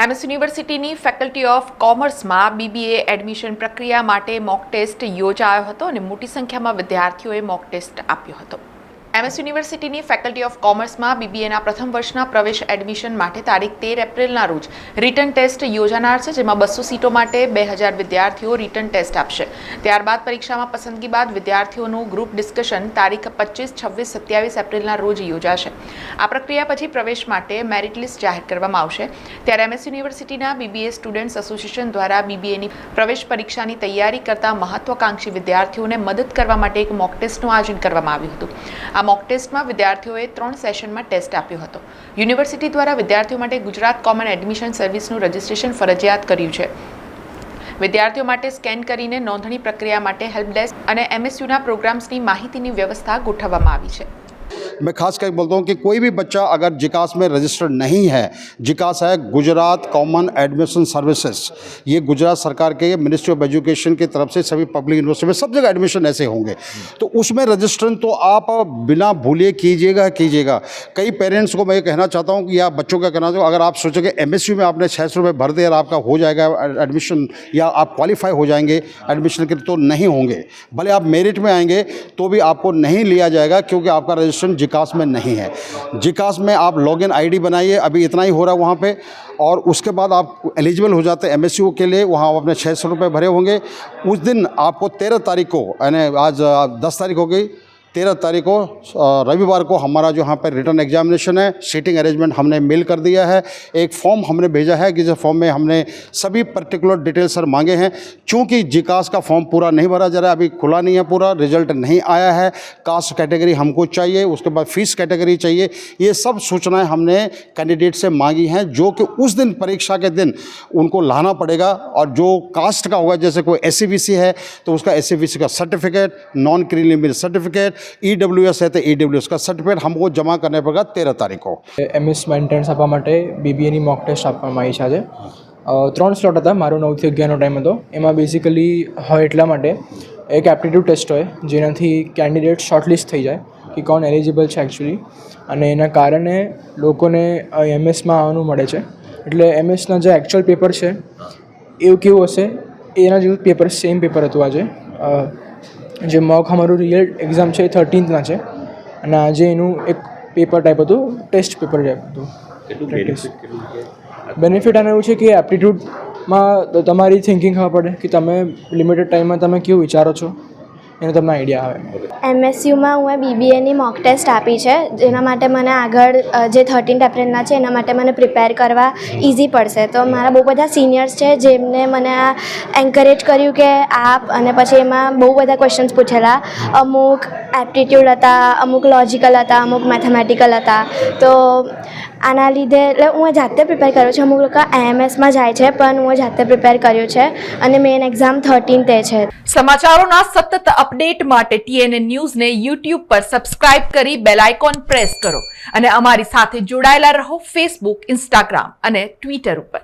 MS યુનિવર્સિટીની faculty of કોમર્સમાં BBA admission પ્રક્રિયા માટે મોક ટેસ્ટ યોજાયો હતો અને મોટી સંખ્યામાં વિદ્યાર્થીઓએ મોક ટેસ્ટ આપ્યો હતો। એમએસ યુનિવર્સિટીની ફેકલ્ટી ઓફ કોમર્સમાં બીબીએના પ્રથમ વર્ષના પ્રવેશ એડમિશન માટે તારીખ 13 એપ્રિલના રોજ રિટર્ન ટેસ્ટ યોજાનાર છે, જેમાં 200 સીટો માટે 2000 વિદ્યાર્થીઓ રિટર્ન ટેસ્ટ આપશે। ત્યારબાદ પરીક્ષામાં પસંદગી બાદ વિદ્યાર્થીઓનું ગ્રુપ ડિસ્કશન તારીખ 25, 26, 27 એપ્રિલના રોજ યોજાશે। આ પ્રક્રિયા પછી પ્રવેશ માટે મેરિટ લિસ્ટ જાહેર કરવામાં આવશે। ત્યારે એમએસ યુનિવર્સિટીના બીબીએ સ્ટુડન્ટ્સ એસોસિએશન દ્વારા બીબીએની પ્રવેશ પરીક્ષાની તૈયારી કરતા મહત્વાકાંક્ષી વિદ્યાર્થીઓને મદદ કરવા માટે એક મોક ટેસ્ટનું આયોજન કરવામાં આવ્યું હતું। આ મોક ટેસ્ટમાં વિદ્યાર્થીઓએ 3 સેશનમાં ટેસ્ટ આપ્યો હતો। યુનિવર્સિટી દ્વારા વિદ્યાર્થીઓ માટે ગુજરાત કોમન એડમિશન સર્વિસનું રજિસ્ટ્રેશન ફરજિયાત કર્યું છે। વિદ્યાર્થીઓ માટે સ્કેન કરીને નોંધણી પ્રક્રિયા માટે હેલ્પ ડેસ્ક અને એમએસયુના પ્રોગ્રામ્સની માહિતીની વ્યવસ્થા ગોઠવવામાં આવી છે। मैं खास करके बोलता हूँ कि कोई भी बच्चा अगर जिकास में रजिस्टर्ड नहीं है, जिकास है गुजरात कॉमन एडमिशन सर्विसेज, ये गुजरात सरकार के मिनिस्ट्री ऑफ एजुकेशन की तरफ से सभी पब्लिक यूनिवर्सिटी में सब जगह एडमिशन ऐसे होंगे, तो उसमें रजिस्ट्रेशन तो आप बिना भूलिए कीजिएगा। कई पेरेंट्स को मैं ये कहना चाहता हूँ कि या बच्चों का कहना चाहूँ, अगर आप सोचोगे एमएसयू में आपने 600 रुपये भर दिए और आपका हो जाएगा एडमिशन या आप क्वालिफाई हो जाएंगे एडमिशन के लिए, तो नहीं होंगे। भले आप मेरिट में आएंगे तो भी आपको नहीं लिया जाएगा, क्योंकि आपका रजिस्ट्रेशन जिकास में नहीं है। जिकास में आप लॉगिन आईडी बनाइए, अभी इतना ही हो रहा है वहाँ पे, और उसके बाद आप एलिजिबल हो जाते हैं एमएसयू के लिए। वहाँ आपने 600 रुपये भरे होंगे। उस दिन आपको 13 तारीख को, यानी आज 10 तारीख हो गई, 13 तारीख को रविवार को हमारा जो यहाँ पर रिटर्न एग्जामिनेशन है, सीटिंग अरेंजमेंट हमने मेल कर दिया है। एक फॉर्म हमने भेजा है कि जिस फॉर्म में हमने सभी पर्टिकुलर डिटेल सर मांगे हैं। चूँकि जिकास का फॉर्म पूरा नहीं भरा जा रहा है, अभी खुला नहीं है पूरा, रिजल्ट नहीं आया है, कास्ट कैटेगरी हमको चाहिए, उसके बाद फीस कैटेगरी चाहिए, ये सब सूचनाएं हमने कैंडिडेट से मांगी हैं, जो कि उस दिन परीक्षा के दिन उनको लाना पड़ेगा। और जो कास्ट का होगा, जैसे कोई SCBC है तो उसका SCBC का certificate, non criminal certificate, EWS है तो EWS का सर्टिफिकेट हमको जमा करने पड़ेगा 13 तारीख को। MS મેન્ટેનન્સ આપવા માટે બીબીએની મોક ટેસ્ટ આપવામાં આવી છે આજે। 3 સ્લોટ હતા, મારો 9 થી 11નો ટાઈમ હતો। એમાં બેઝિકલી હોય એટલા માટે એક એપ્ટિટ્યૂડ ટેસ્ટ હોય, જેનાથી કેન્ડિડેટ શોર્ટલિસ્ટ થઈ જાય કે કોણ એલિજિબલ છે એકચ્યુઅલી, અને એના કારણે લોકોને એમએસમાં આવવાનું મળે છે। એટલે એમએસના જે એકચ્યુઅલ પેપર છે એવું કેવું હશે, એના જેવું પેપર સેમ પેપર હતું આજે। જે મોક અમારું રિયલ એક્ઝામ છે એ 13થના છે, અને આજે એનું એક પેપર ટાઈપ હતું, ટેસ્ટ પેપર ટાઈપ હતું। બેનિફિટ આનું એવું છે કે એપ્ટિટ્યૂડમાં તમારી થિંકિંગ ખબર પડે કે તમે લિમિટેડ ટાઈમમાં તમે કેવું વિચારો છો, એનો તમને આઈડિયા આવે। એમએસયુમાં હું બીબીએની મોક ટેસ્ટ આપી છે, જેના માટે મને આગળ જે 13 એપ્રિલના છે એના માટે મને પ્રિપેર કરવા ઇઝી પડશે। તો મારા બહુ બધા સિનિયર્સ છે જેમને મને આ એન્કરેજ કર્યું કે આપ, અને પછી એમાં બહુ બધા ક્વેશ્ચન્સ પૂછેલા, અમુક એપ્ટિટ્યૂડ હતા, અમુક લોજિકલ હતા, અમુક મેથેમેટિકલ હતા। તો આના લીધે એટલે હું જાતે પ્રિપેર કર્યું છે। અમુક લોકો AMSમાં જાય છે, પણ હું જાતે પ્રિપેર કર્યું છે, અને મેઇન એક્ઝામ 13th છે। સમાચારોના સતત અપડેટ માટે TNN ન્યૂઝને YouTube પર સબસ્ક્રાઇબ કરી બેલ આઇકોન પ્રેસ કરો અને અમારી સાથે જોડાયેલા રહો Facebook, Instagram અને Twitter ઉપર।